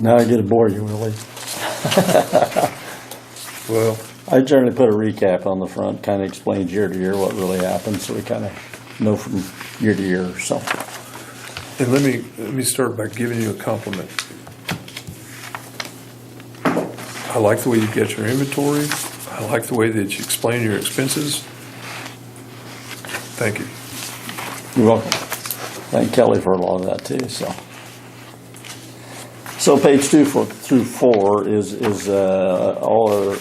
Now I get to bore you, Willie. Well, I generally put a recap on the front, kind of explains year to year what really happened, so we kind of know from year to year. So, and let me start by giving you a compliment. I like the way you get your inventory. I like the way that you explain your expenses. Thank you. you're welcome. Thank Kelly for a lot of that too. So page 2 through 4 is all our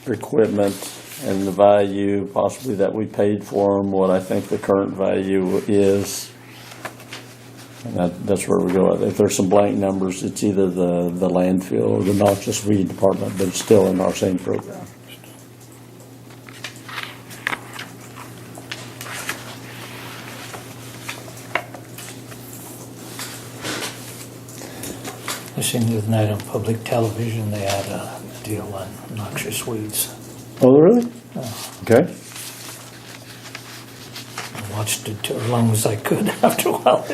equipment and the value possibly that we paid for them, what I think the current value is. And that's where we go. If there's some blank numbers, it's either the landfill or the noxious weed department, but it's still in our same program. I seen the other night on public television, they had a deal on noxious weeds. Oh, really? Okay. I watched it as long as I could after a while.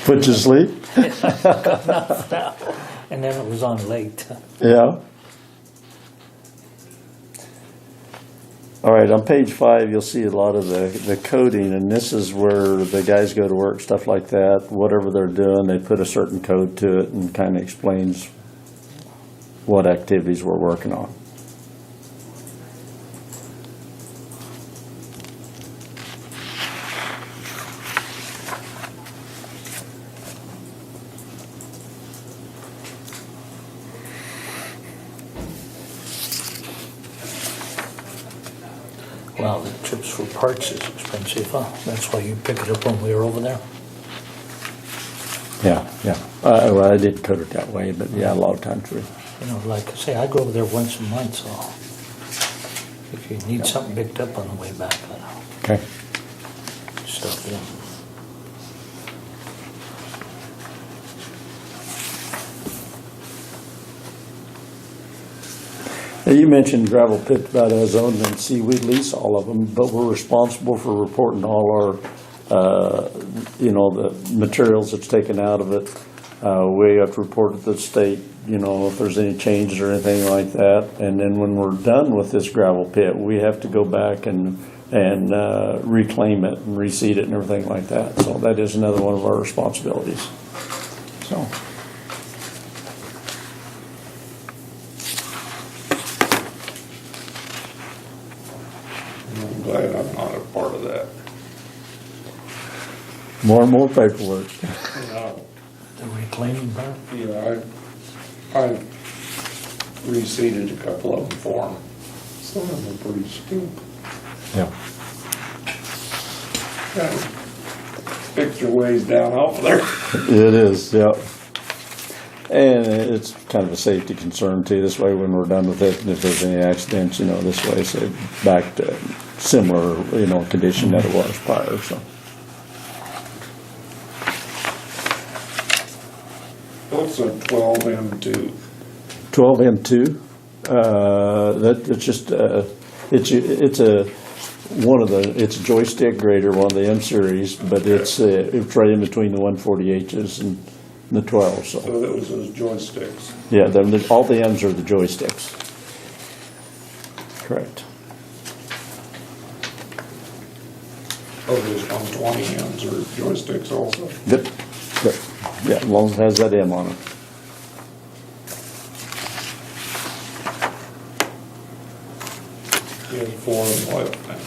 Put you to sleep? And then it was on late. Yeah. All right, on page 5, you'll see a lot of the coding, and this is where the guys go to work, stuff like that. Whatever they're doing, they put a certain code to it and kind of explains what activities we're working on. Well, the trips for parts is expensive, huh? That's why you pick it up when we were over there. Yeah, yeah. Well, I didn't code it that way, but yeah, a lot of times we. You know, like I say, I go over there once a month, so if you need something picked up on the way back, Okay. stop in. Now, you mentioned gravel pit about as owned, and see, we lease all of them, but we're responsible for reporting all our, the materials that's taken out of it. We have to report it to the state, if there's any changes or anything like that. And then when we're done with this gravel pit, we have to go back and reclaim it and reseed it and everything like that. So that is another one of our responsibilities. So. I'm glad I'm not a part of that. More and more paperwork. The reclaiming part? Yeah, I reseeded a couple of them for them. Some of them are pretty steep. Yeah. Picked your ways down off there. It is, yeah. And it's kind of a safety concern too. This way, when we're done with it, and if there's any accidents, this way, so back to similar, condition that it was prior, so. What's a 12M2? 12M2, it's just, it's a joystick grader, one of the M series, but it's right in between the 140Hs and the 12, so. So those are joysticks. Yeah, all the M's are the joysticks. Correct. Oh, there's 120Ms or joysticks also. Yep. Yep. Yeah, as long as it has that M on it. You have 4 of them left now.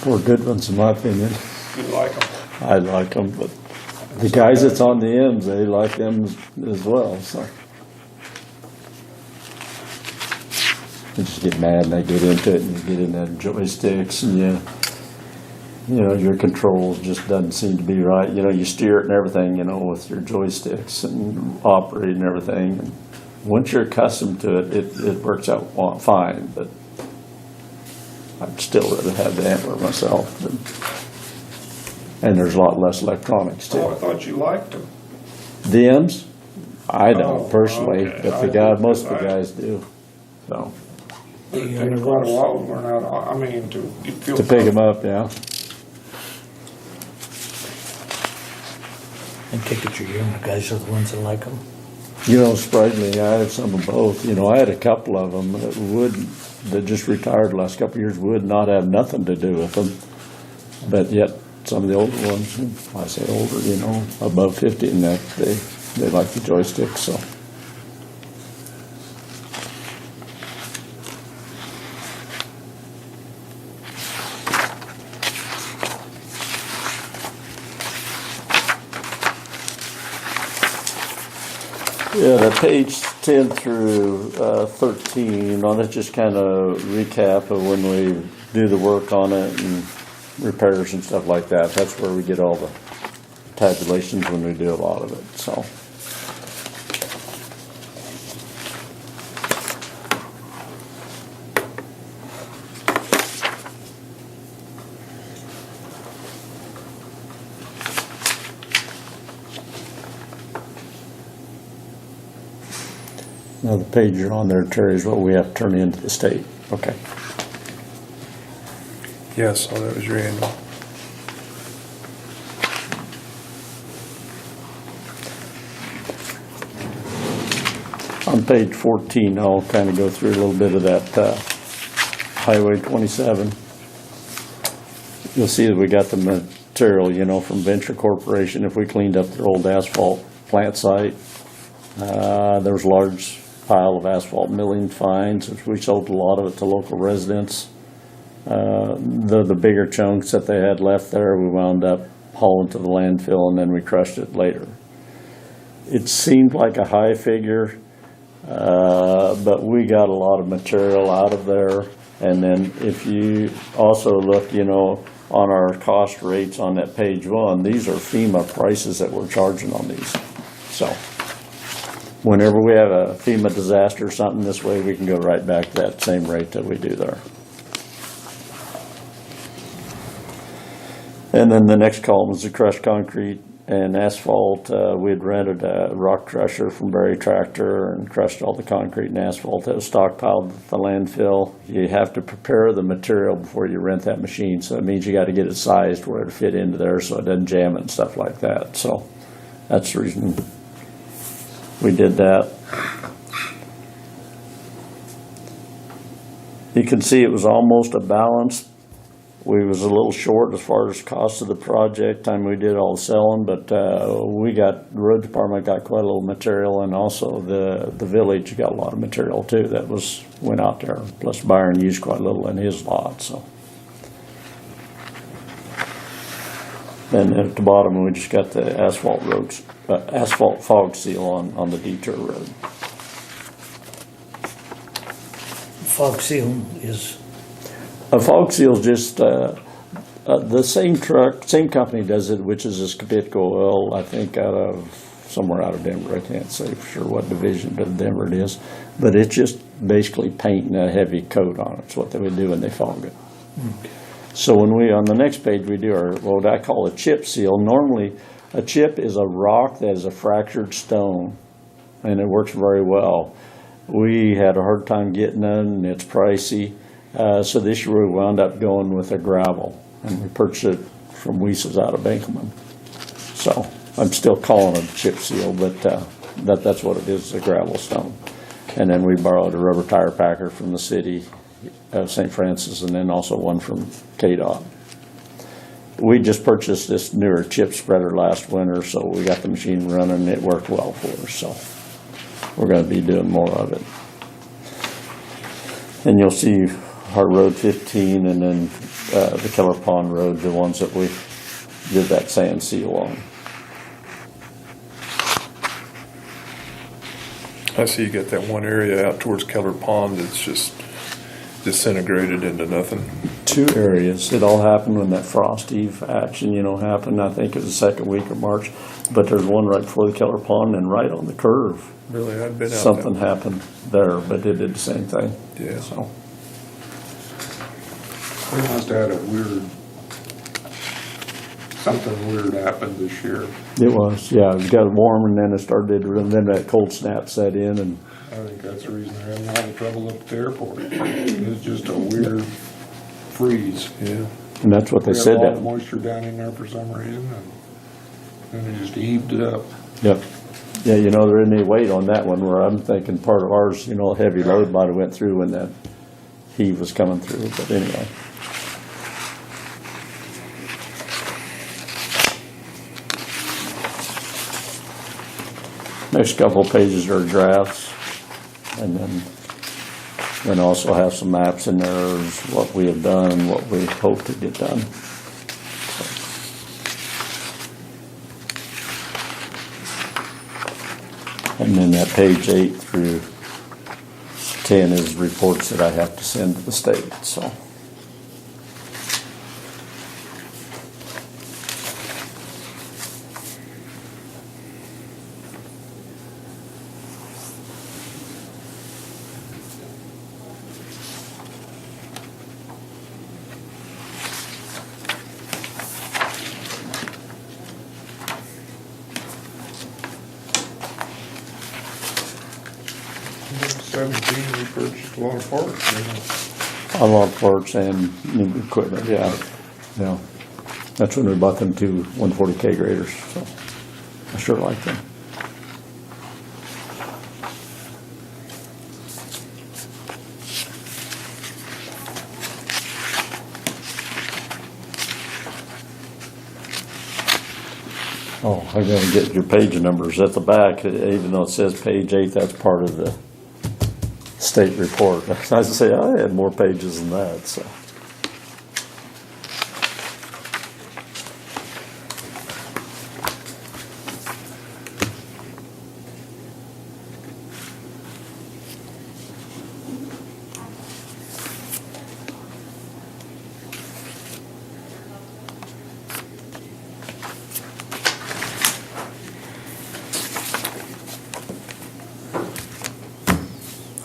4 good ones, in my opinion. You like them? I like them, but the guys that's on the M's, they like them as well, so. They just get mad and they get into it and you get in that joysticks and your controls just doesn't seem to be right. You steer it and everything, with your joysticks and operate and everything. And once you're accustomed to it, it works out fine, but I'd still rather have the Antler myself. And there's a lot less electronics too. Oh, I thought you liked them. The M's? I don't Oh, personally, okay. but most of the guys do, so. It takes quite a while to learn how to To pick them up, yeah. And take it your unit guys are the ones that like them. You know, surprisingly, I had some of both. You know, I had a couple of them that just retired the last couple of years, would not have nothing to do with them. But yet, some of the older ones, I say older, you know, above 50 and that, they like the joystick, so. Yeah, the page 10 through 13, on it just kind of recap of when we do the work on it and repairs and stuff like that. That's where we get all the tabulations when we do a lot of it, so. Now, the page you're on there, Terry, is what we have to turn into the state. Okay. Yes, oh, that was your annual. On page 14, I'll kind of go through a little bit of that Highway 27. You'll see that we got the material, you know, from Venture Corporation. If we cleaned up their old asphalt plant site, there was a large pile of asphalt milling fines, which we sold a lot of it to local residents. The bigger chunks that they had left there, we wound up hauling to the landfill, and then we crushed it later. It seemed like a high figure, but we got a lot of material out of there. And then if you also look, you know, on our cost rates on that page 1, these are FEMA prices that we're charging on these. So whenever we have a FEMA disaster or something this way, we can go right back to that same rate that we do there. And then the next column is the crushed concrete and asphalt. We had rented a rock crusher from Berry Tractor and crushed all the concrete and asphalt that was stockpiled at the landfill. You have to prepare the material before you rent that machine, so it means you got to get it sized where it fit into there so it doesn't jam it and stuff like that. So that's the reason we did that. You can see it was almost a balance. We was a little short as far as cost of the project time we did all the selling, but the road department got quite a little material, and also the village got a lot of material too that went out there. Plus Byron used quite a little in his lot, so. And at the bottom, we just got the asphalt fog seal on the detour road. Fog seal is, A fog seal is just the same company does it, which is this Kavitco oil, I think somewhere out of Denver. I can't say for sure what division of Denver it is, but it's just basically painting a heavy coat on it. It's what they would do when they fog it. So on the next page, we do what I call a chip seal. Normally, a chip is a rock that is a fractured stone, and it works very well. We had a hard time getting it, and it's pricey. So this year we wound up going with a gravel, and we purchased it from Weese's out of Bankman. So I'm still calling it a chip seal, but that's what it is, a gravel stone. And then we borrowed a rubber tire packer from the city of St. Francis, and then also one from KDOT. We just purchased this newer chip spreader last winter, so we got the machine running, and it worked well for us. So we're going to be doing more of it. And you'll see our Road 15 and then the Keller Pond Road, the ones that we did that sand seal on. I see you got that one area out towards Keller Pond that's just disintegrated into nothing. 2 areas. It all happened when that frost eve action, happened. I think it was the second week of March. But there's one right before the Keller Pond and right on the curve. Really, I'd been out Something there. happened there, but it did the same thing. Yeah. So. We must have had something weird happened this year. It was, yeah. It got warm and then it started, and then that cold snap set in, and I think that's the reason they're having a lot of trouble up at the airport. It's just a weird freeze. Yeah. that's what they We have said. a lot of That moisture down in there for some reason. And they just heaved it up. Yep. Yeah, you know, there isn't any weight on that one where I'm thinking part of ours, you know, heavy load might have went through when that heave was coming through, but anyway. Next couple of pages are drafts, and then also have some maps in there of what we have done and what we hope to get done. And then that page 8 through 10 is reports that I have to send to the state, so. In 17, we purchased a lot of parts, didn't A lot of parts and new equipment, yeah. Yeah. That's when we bought them two 140K graders, so I sure like them. Oh, I gotta get your page numbers at the back, even though it says page 8, that's part of the state report. I say I had more pages than that, so.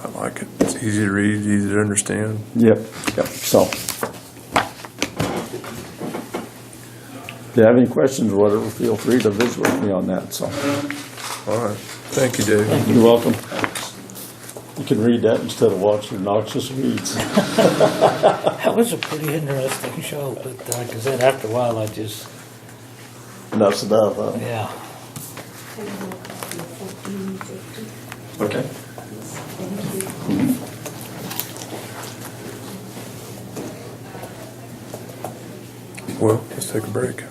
I like it. It's easy to read, easy to understand. Yep, yep, so. If you have any questions or whatever, feel free to visit with me on that, so. All right. Thank you, Dave. You're welcome. You can read that instead of watching noxious weeds. That was a pretty interesting show, but like I said, after a while, I just, Enough's enough, huh? yeah. Okay. Well, let's take a break.